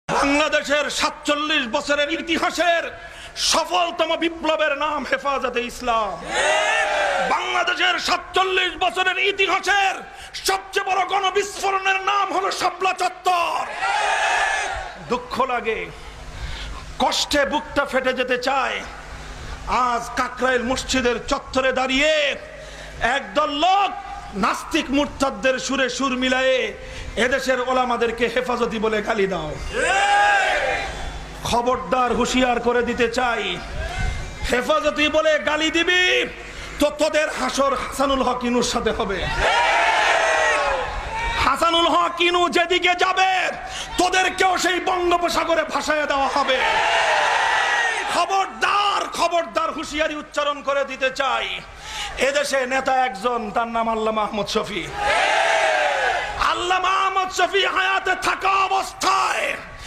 বাংলাদেশের ৪৭ বছরের ইতিহাসের সফলতম বিপ্লবের নাম হেফাজতে ইসলাম। বাংলাদেশের ৪৭ বছরের ইতিহাসের সবচেয়ে বড় গণবিস্ফোরণের নাম হলো শাপলা চত্বর। দুঃখ লাগে, কষ্টে বুকটা ফেটে যেতে চায়। আজ কাকরাইল মসজিদের চত্বরে দাঁড়িয়ে একদল লোক নাস্তিক মুরতাদদের সুরে সুর মিলায়ে এদেশের ওলামাদেরকে হেফাজতি বলে গালি দাও। খবরদার, হুঁশিয়ার করে দিতে চাই, হেফাজতি বলে গালি দিবি তো তোদের হাসর হাসানুল হক ইনুর সাথে হবে। হাসানুল হক ইনু যেদিকে যাবে তোদেরকেও সেই বঙ্গোপসাগরে ভাসায় দেওয়া হবে। খবরদার, খবরদার, হুঁশিয়ারি উচ্চারণ করে দিতে চাই। এদেশে নেতা একজন, তার নাম আল্লামা আহমদ শফি। আল্লামা আহমদ শফি হায়াতে থাকা অবস্থায়